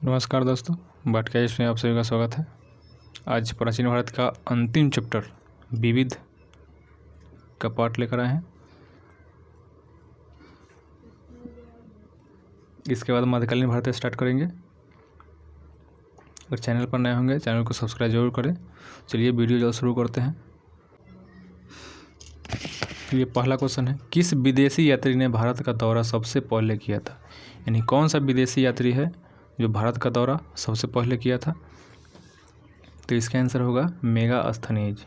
नमस्कार दोस्तों, बाटकाइस्ट में आप सभी का स्वागत है। आज प्राचीन भारत का अंतिम चैप्टर विविध का पार्ट लेकर आए हैं। इसके बाद मध्यकालीन भारत स्टार्ट करेंगे। अगर चैनल पर नए होंगे चैनल को सब्सक्राइब जरूर करें। चलिए वीडियो जल्द शुरू करते हैं। ये पहला क्वेश्चन है, किस विदेशी यात्री ने भारत का दौरा सबसे पहले किया था? यानी कौन सा विदेशी यात्री है जो भारत का दौरा सबसे पहले किया था? तो इसका आंसर होगा मेगास्थनीज।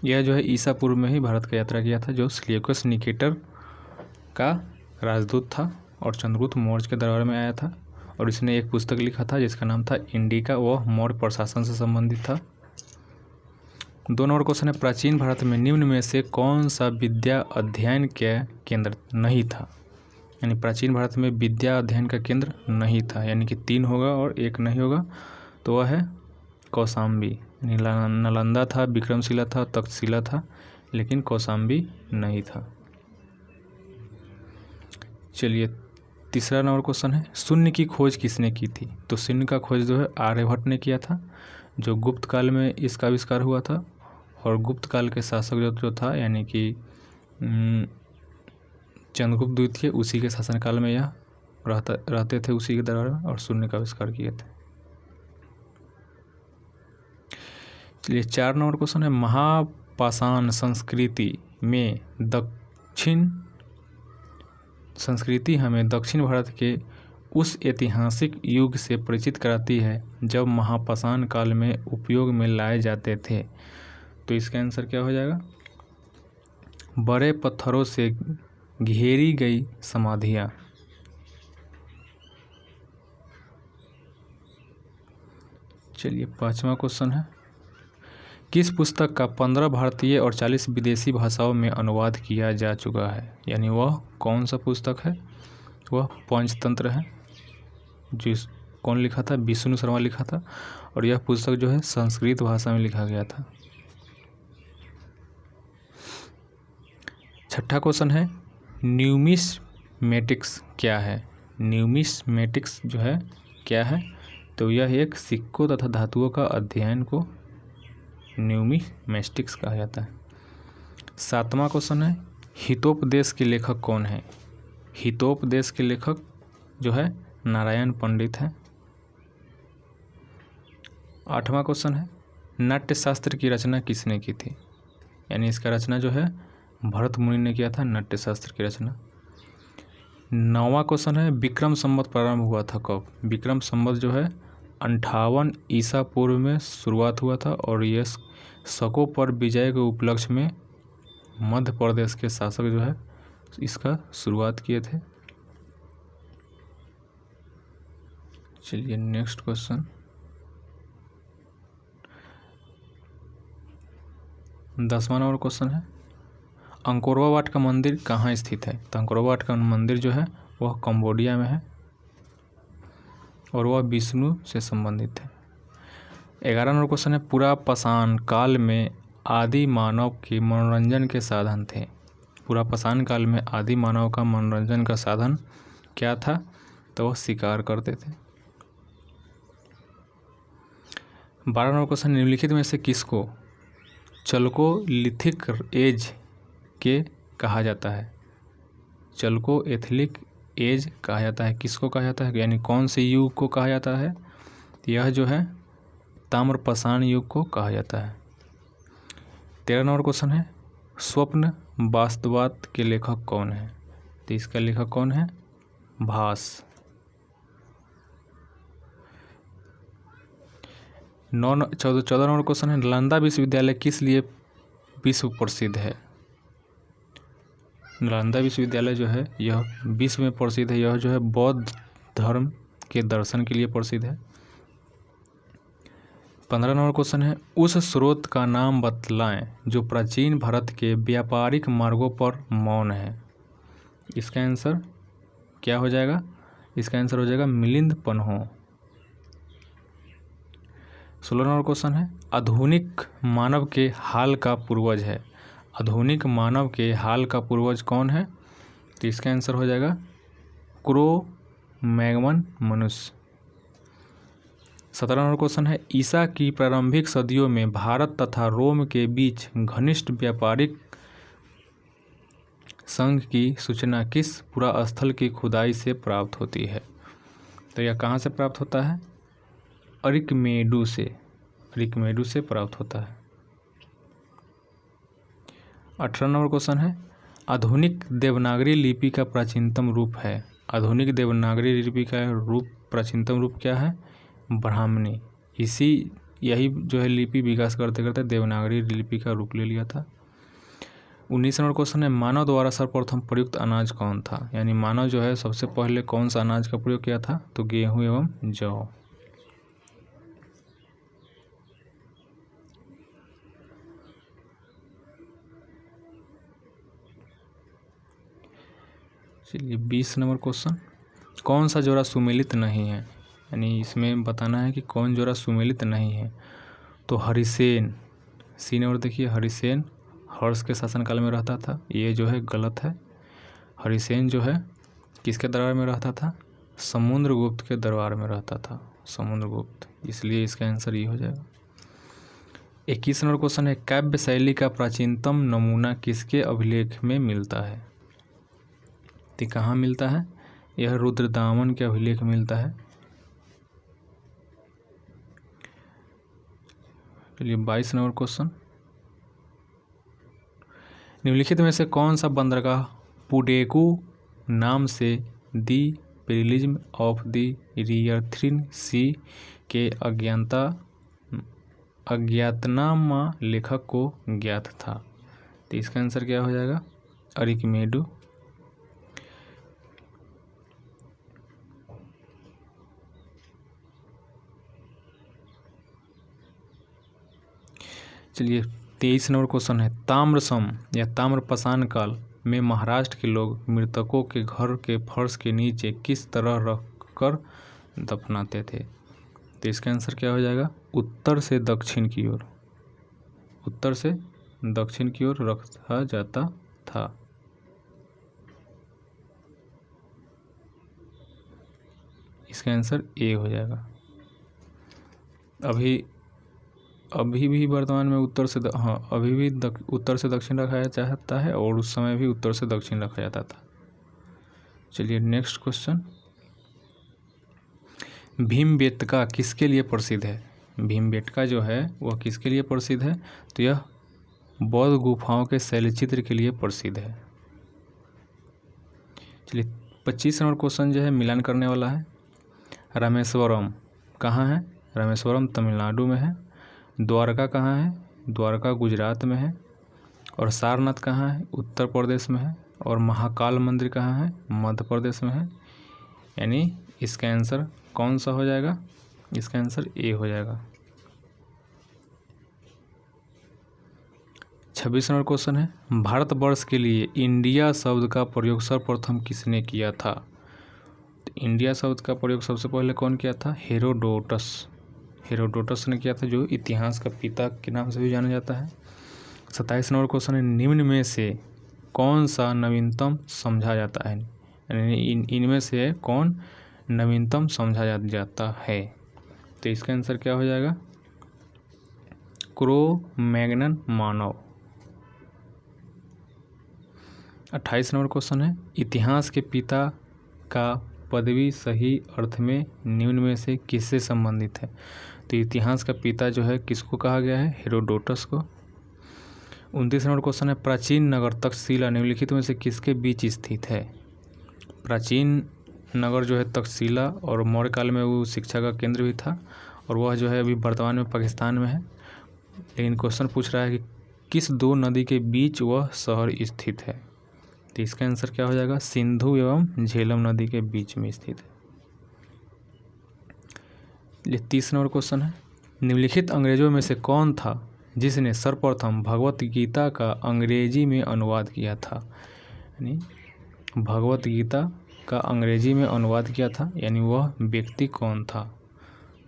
यह जो है ईसा पूर्व में ही भारत का यात्रा किया था, जो सेल्यूकस निकेटर का राजदूत था और चंद्रगुप्त मौर्य के दरबार में आया था। और इसने एक पुस्तक लिखा था जिसका नाम था इंडिका। वह मौर्य प्रशासन से संबंधित था। 2 नंबर क्वेश्चन है, प्राचीन भारत में निम्न में से कौन सा विद्या अध्ययन का केंद्र नहीं था? यानी प्राचीन भारत में विद्या अध्ययन का केंद्र नहीं था, यानी कि 3 होगा और 1 नहीं होगा। तो वह है कौशाम्बी। यानी नालंदा था, विक्रमशिला था, तक्षशिला था, लेकिन कौशाम्बी नहीं था। चलिए तीसरा नंबर क्वेश्चन है, शून्य की खोज किसने की थी? तो शून्य का खोज जो है आर्यभट्ट ने किया था, जो गुप्त काल में इसका आविष्कार हुआ था। और गुप्त काल के शासक जो था यानी कि चंद्रगुप्त द्वितीय, उसी के शासनकाल में यह रहते थे, उसी के दरबार में, और शून्य का आविष्कार किए थे। चलिए 4 नंबर क्वेश्चन है, महापाषाण संस्कृति में दक्षिण संस्कृति हमें दक्षिण भारत के उस ऐतिहासिक युग से परिचित कराती है जब महापाषाण काल में उपयोग में लाए जाते थे। तो इसका आंसर क्या हो जाएगा? बड़े पत्थरों से घेरी गई समाधियाँ। चलिए 5वां क्वेश्चन है, किस पुस्तक का 15 भारतीय और 40 विदेशी भाषाओं में अनुवाद किया जा चुका है? यानी वह कौन सा पुस्तक है? वह पंचतंत्र है। कौन लिखा था? विष्णु शर्मा लिखा था। और यह पुस्तक जो है संस्कृत भाषा में लिखा गया था। 6ठा क्वेश्चन है, न्यूमिस्मेटिक्स क्या है? न्यूमिस्मेटिक्स जो है क्या है? तो यह एक सिक्कों तथा धातुओं का अध्ययन को न्यूमिस्मेटिक्स कहा जाता है। 7वां क्वेश्चन है, हितोपदेश के लेखक कौन है? हितोपदेश के लेखक जो है नारायण पंडित है। 8वां क्वेश्चन है, नाट्यशास्त्र की रचना किसने की थी? यानी इसका रचना जो है भरत मुनि ने किया था, नाट्यशास्त्र की रचना। 9वां क्वेश्चन है, विक्रम संवत प्रारंभ हुआ था कब? विक्रम संवत जो है 58 ईसा पूर्व में शुरुआत हुआ था और यह शकों पर विजय के उपलक्ष्य में मध्य प्रदेश के शासक जो है इसका शुरुआत किए थे। चलिए नेक्स्ट क्वेश्चन, 10वां नंबर क्वेश्चन है, अंकोर वाट का मंदिर कहाँ स्थित है? तो अंकोर वाट का मंदिर जो है वह कंबोडिया में है और वह विष्णु से संबंधित है। 11वां नंबर क्वेश्चन है, पुरापाषाण काल में आदि मानव के मनोरंजन के साधन थे। पुरापाषाण काल में आदि मानव का मनोरंजन का साधन क्या था? तो वह शिकार करते थे। 12वां नंबर क्वेश्चन, निम्नलिखित में से किसको चल्कोलिथिक एज के कहा जाता है? चल्कोलिथिक एज कहा जाता है। किसको कहा जाता है? यानी कौन से युग को कहा जाता है? यह जो है ताम्रपाषाण युग को कहा जाता है। 13 नंबर क्वेश्चन है, स्वप्न वास्तववाद के लेखक कौन है? तो इसका लेखक कौन है? भास। 14 नंबर क्वेश्चन है, नालंदा विश्वविद्यालय किस लिए विश्व प्रसिद्ध है? नालंदा विश्वविद्यालय जो है यह विश्व में प्रसिद्ध है। यह जो है बौद्ध धर्म के दर्शन के लिए प्रसिद्ध है। 15 नंबर क्वेश्चन है, उस स्रोत का नाम बतलाएं जो प्राचीन भारत के व्यापारिक मार्गों पर मौन है। इसका आंसर क्या हो जाएगा? इसका आंसर हो जाएगा मिलिंद पन्हो। 16 नंबर क्वेश्चन है, आधुनिक मानव के हाल का पूर्वज है। आधुनिक मानव के हाल का पूर्वज कौन है? तो इसका आंसर हो जाएगा क्रो मैगमन मनुष्य। 17 नंबर क्वेश्चन है, ईसा की प्रारंभिक सदियों में भारत तथा रोम के बीच घनिष्ठ व्यापारिक संघ की सूचना किस पुरास्थल की खुदाई से प्राप्त होती है? तो यह कहाँ से प्राप्त होता है? अरिकमेडू से प्राप्त होता है। 18 नंबर क्वेश्चन है, आधुनिक देवनागरी लिपि का प्राचीनतम रूप है। आधुनिक देवनागरी लिपि का प्राचीनतम रूप क्या है? ब्राह्मणी। यही जो है लिपि विकास करते करते देवनागरी लिपि का रूप ले लिया था। 19 नंबर क्वेश्चन है, मानव द्वारा सर्वप्रथम प्रयुक्त अनाज कौन था? यानी मानव जो है सबसे पहले कौन सा अनाज का प्रयोग किया था? तो गेहूं एवं जौ। चलिए 20 नंबर क्वेश्चन, कौन सा जोड़ा सुमेलित नहीं है? यानी इसमें बताना है कि कौन जोड़ा सुमेलित नहीं है। तो हरिसेन। सी नंबर देखिए, हरिसेन हर्ष के शासनकाल में रहता था, ये जो है गलत है। हरिसेन जो है किसके दरबार में रहता था? समुद्रगुप्त के दरबार में रहता था, समुद्रगुप्त, इसलिए इसका आंसर ये हो जाएगा। 21 नंबर क्वेश्चन है, काव्य शैली का प्राचीनतम नमूना किसके अभिलेख में मिलता है? तो कहाँ मिलता है? यह रुद्रदामन के अभिलेख में मिलता है। चलिए 22 नंबर क्वेश्चन, निम्नलिखित में से कौन सा बंदरगाह पुडेकू नाम से दी पेरिलिज्म ऑफ द रियरथ्रीन सी के अज्ञातनामा लेखक को ज्ञात था? तो इसका आंसर क्या हो जाएगा? अरिकमेडू। चलिए 23 नंबर क्वेश्चन है, ताम्रसम या ताम्रपाषाण काल में महाराष्ट्र के लोग मृतकों के घर के फर्श के नीचे किस तरह रखकर दफनाते थे? तो इसका आंसर क्या हो जाएगा? उत्तर से दक्षिण की ओर, उत्तर से दक्षिण की ओर रखा जाता था। इसका आंसर ए हो जाएगा। अभी भी वर्तमान में उत्तर से अभी भी उत्तर से दक्षिण रखा जाता है और उस समय भी उत्तर से दक्षिण रखा जाता था। चलिए नेक्स्ट क्वेश्चन, भीमबेटका किसके लिए प्रसिद्ध है? भीमबेटका जो है वह किसके लिए प्रसिद्ध है? तो यह बौद्ध गुफाओं के शैलचित्र के लिए प्रसिद्ध है। चलिए 25 नंबर क्वेश्चन जो है मिलान करने वाला है। रामेश्वरम कहाँ है? रामेश्वरम तमिलनाडु में है। द्वारका कहाँ है? द्वारका गुजरात में है। और सारनाथ कहाँ है? उत्तर प्रदेश में है। और महाकाल मंदिर कहाँ है? मध्य प्रदेश में है। यानी इसका आंसर कौन सा हो जाएगा? इसका आंसर ए हो जाएगा। 26 नंबर क्वेश्चन है, भारतवर्ष के लिए इंडिया शब्द का प्रयोग सर्वप्रथम किसने किया था? तो इंडिया शब्द का प्रयोग सबसे पहले कौन किया था? हेरोडोटस ने किया था, जो इतिहास का पिता के नाम से भी जाना जाता है। 27 नंबर क्वेश्चन है, निम्न में से कौन सा नवीनतम समझा जाता है? यानी इनमें से कौन नवीनतम समझा जाता है? तो इसका आंसर क्या हो जाएगा? क्रो-मैग्नन मानव। 28 नंबर क्वेश्चन है, इतिहास के पिता का पदवी सही अर्थ में निम्न में से किससे संबंधित है? तो इतिहास का पिता जो है किसको कहा गया है? हेरोडोटस को। 29 नंबर क्वेश्चन है, प्राचीन नगर तक्षशिला निम्नलिखित में से किसके बीच स्थित है? प्राचीन नगर जो है तक्षशिला और मौर्य काल में वो शिक्षा का केंद्र भी था, और वह जो है अभी वर्तमान में पाकिस्तान में है। लेकिन क्वेश्चन पूछ रहा है कि किस दो नदी के बीच वह शहर स्थित है? तो इसका आंसर क्या हो जाएगा? सिंधु एवं झेलम नदी के बीच में स्थित है। 30 नंबर क्वेश्चन है, निम्नलिखित अंग्रेजों में से कौन था जिसने सर्वप्रथम भगवत गीता का अंग्रेजी में अनुवाद किया था? यानी भगवत गीता का अंग्रेजी में अनुवाद किया था, यानी वह व्यक्ति कौन था?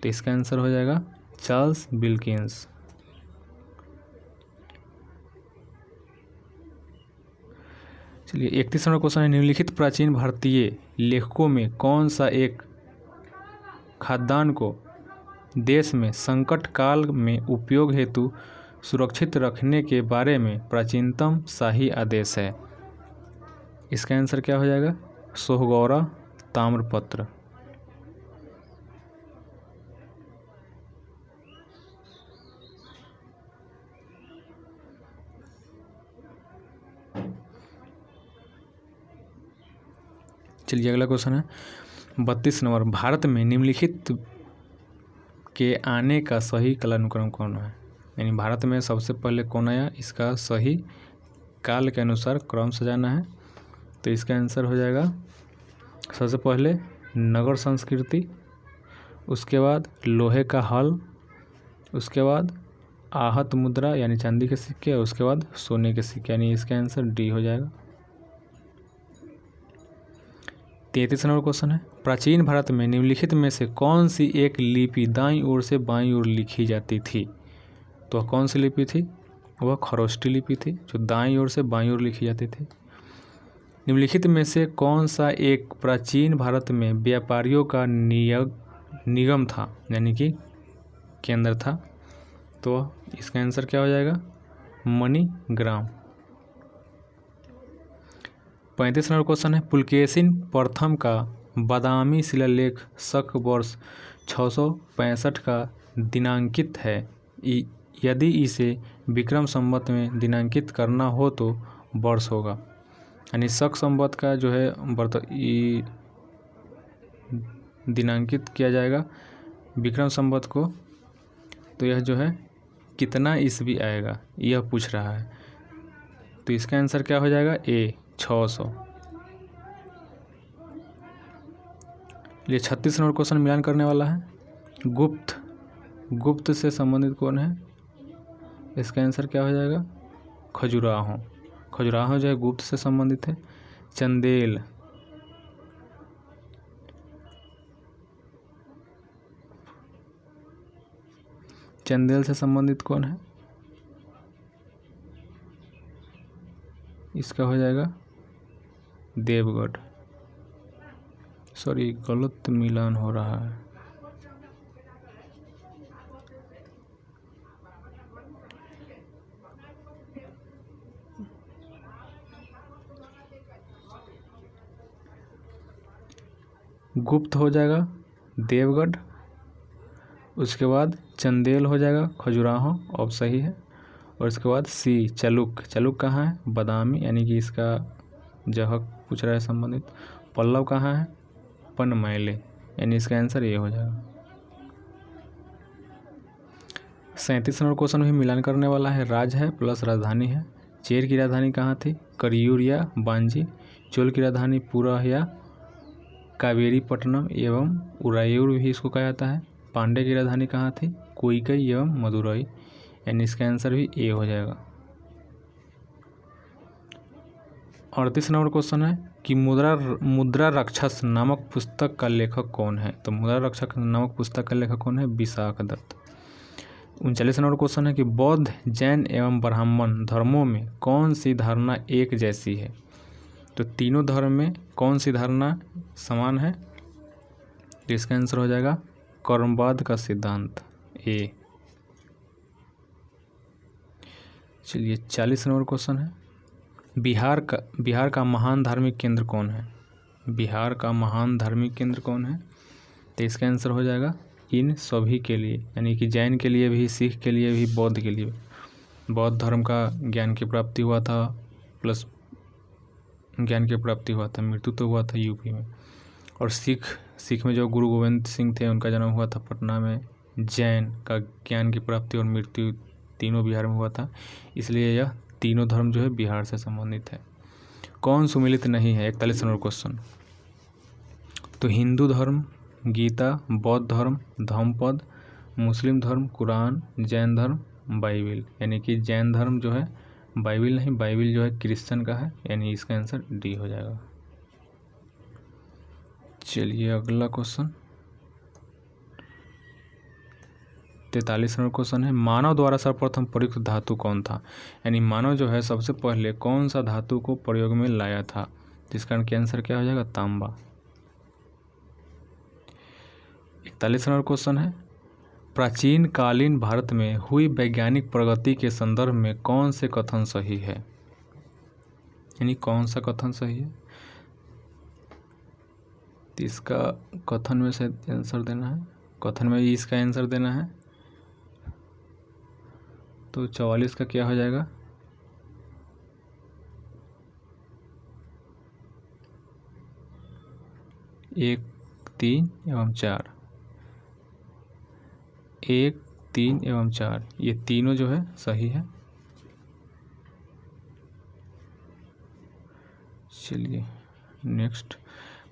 तो इसका आंसर हो जाएगा चार्ल्स विल्किंस। चलिए 31 नंबर क्वेश्चन है, निम्नलिखित प्राचीन भारतीय लेखकों में कौन सा एक खाद्यान्न को देश में संकट काल में उपयोग हेतु सुरक्षित रखने के बारे में प्राचीनतम शाही आदेश है? इसका आंसर क्या हो जाएगा? सोहगौरा ताम्रपत्र। चलिए अगला क्वेश्चन है 32 नंबर। भारत में निम्नलिखित के आने का सही कालानुक्रम कौन है? यानी भारत में सबसे पहले कौन आया, इसका सही काल के अनुसार क्रम सजाना है। तो इसका आंसर हो जाएगा सबसे पहले नगर संस्कृति, उसके बाद लोहे का हल, उसके बाद आहत मुद्रा यानी चांदी के सिक्के, और उसके बाद सोने के सिक्के, यानी इसका आंसर डी हो जाएगा। 33 नंबर क्वेश्चन है प्राचीन भारत में निम्नलिखित में से कौन सी एक लिपि दाईं ओर से बाईं ओर लिखी जाती थी? तो कौन सी लिपि थी? वह खरोष्टी लिपि थी जो दाईं ओर से बाईं ओर लिखी जाती थी। निम्नलिखित में से कौन सा एक प्राचीन भारत में व्यापारियों का निगम था, यानी कि केंद्र था? तो इसका आंसर क्या हो जाएगा? मणिग्राम। 35 नंबर क्वेश्चन है पुलकेशिन प्रथम का बादामी शिलालेख शक वर्ष 665 का दिनांकित है। यदि इसे विक्रम संवत में दिनांकित करना हो तो वर्ष होगा। यानी शक संवत का जो है दिनांकित किया जाएगा विक्रम संवत को, तो यह जो है कितना ईस्वी आएगा यह पूछ रहा है। तो इसका आंसर क्या हो जाएगा? ए 600। ये 36 नंबर क्वेश्चन मिलान करने वाला है। गुप्त से संबंधित कौन है? इसका आंसर क्या हो जाएगा? खजुराहो। खजुराहो जो है गुप्त से संबंधित है। चंदेल, चंदेल से संबंधित कौन है? इसका हो जाएगा देवगढ़। सॉरी गलत मिलान हो रहा है। गुप्त हो जाएगा देवगढ़, उसके बाद चंदेल हो जाएगा खजुराहो, अब सही है। और इसके बाद सी चलुक। चलुक कहाँ है? बादामी, यानी कि इसका जगह पूछ रहा है संबंधित। पल्लव कहाँ है? पनमैले, यानी इसका आंसर ये हो जाएगा। 37 नंबर क्वेश्चन भी मिलान करने वाला है। राज है प्लस राजधानी है। चेर की राजधानी कहाँ थी? करियूर या बांजी। चोल की राजधानी पूरा या कावेरी पट्टनम एवं उरायूर भी इसको कहा जाता है। पांडे की राजधानी कहाँ थी? कोईकई एवं मदुरई, यानी इसका आंसर भी ए हो जाएगा। 38 नंबर क्वेश्चन है कि मुद्रा रक्षस नामक पुस्तक का लेखक कौन है? तो मुद्रा रक्षक नामक पुस्तक का लेखक कौन है? विशाख दत्त। 39 नंबर क्वेश्चन है कि बौद्ध, जैन एवं ब्राह्मण धर्मों में कौन सी धारणा एक जैसी है? तो तीनों धर्म में कौन सी धारणा समान है? तो इसका आंसर हो जाएगा कर्मवाद का सिद्धांत, ए। चलिए 40 नंबर क्वेश्चन है बिहार का महान धार्मिक केंद्र कौन है? बिहार का महान धार्मिक केंद्र कौन है? तो इसका आंसर हो जाएगा इन सभी के लिए, यानी कि जैन के लिए भी, सिख के लिए भी, बौद्ध के लिए। बौद्ध धर्म का ज्ञान की प्राप्ति हुआ था, प्लस ज्ञान की प्राप्ति हुआ था, मृत्यु तो हुआ था यूपी में। और सिख में जो गुरु गोविंद सिंह थे उनका जन्म हुआ था पटना में। जैन का ज्ञान की प्राप्ति और मृत्यु तीनों बिहार में हुआ था, इसलिए यह तीनों धर्म जो है बिहार से संबंधित है। कौन सुमिलित नहीं है? 41 नंबर क्वेश्चन। तो हिंदू धर्म गीता, बौद्ध धर्म धम्मपद, मुस्लिम धर्म कुरान, जैन धर्म बाइबिल, यानी कि जैन धर्म जो है बाइबिल नहीं, बाइबिल जो है क्रिश्चियन का है, यानी इसका आंसर डी हो जाएगा। चलिए अगला क्वेश्चन 43 नंबर क्वेश्चन है मानव द्वारा सर्वप्रथम प्रयुक्त धातु कौन था? यानी मानव जो है सबसे पहले कौन सा धातु को प्रयोग में लाया था? जिसका आंसर क्या हो जाएगा? तांबा। 41 नंबर क्वेश्चन है, प्राचीन कालीन भारत में हुई वैज्ञानिक प्रगति के संदर्भ में कौन से कथन सही है, यानी कौन सा कथन सही है। तो इसका कथन में से आंसर देना है, कथन में ही इसका आंसर देना है। तो 44 का क्या हो जाएगा, 1, 3 एवं 4, 1, 3 एवं 4 ये तीनों जो है सही है। चलिए नेक्स्ट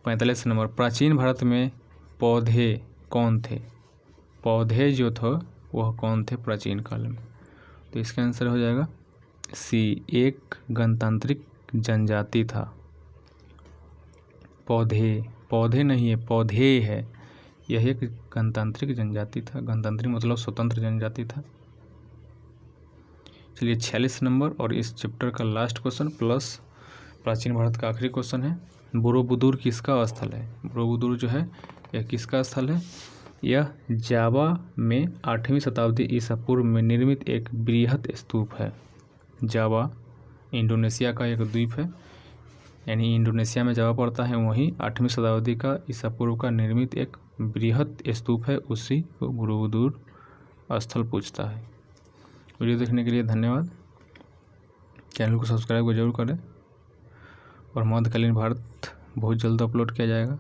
45 नंबर, प्राचीन भारत में पौधे कौन थे, पौधे जो थे वह कौन थे प्राचीन काल में। तो इसका आंसर हो जाएगा सी, एक गणतांत्रिक जनजाति था। पौधे, पौधे नहीं है, पौधे है, यह एक गणतांत्रिक जनजाति था। गणतांत्रिक मतलब स्वतंत्र जनजाति था। चलिए 46 नंबर और इस चैप्टर का लास्ट क्वेश्चन प्लस प्राचीन भारत का आखिरी क्वेश्चन है, बोरोबुदुर किसका स्थल है। बोरोबुदुर जो है यह किसका स्थल है, यह जावा में 8वीं शताब्दी ईसा पूर्व में निर्मित एक बृहत स्तूप है। जावा इंडोनेशिया का एक द्वीप है, यानी इंडोनेशिया में जावा पड़ता है, वहीं 8वीं शताब्दी का ईसा पूर्व का निर्मित एक बृहत स्तूप है, उसी को बोरोबुदुर स्थल पूछता है। वीडियो देखने के लिए धन्यवाद। चैनल को सब्सक्राइब जरूर करें और मध्यकालीन भारत बहुत जल्द अपलोड किया जाएगा।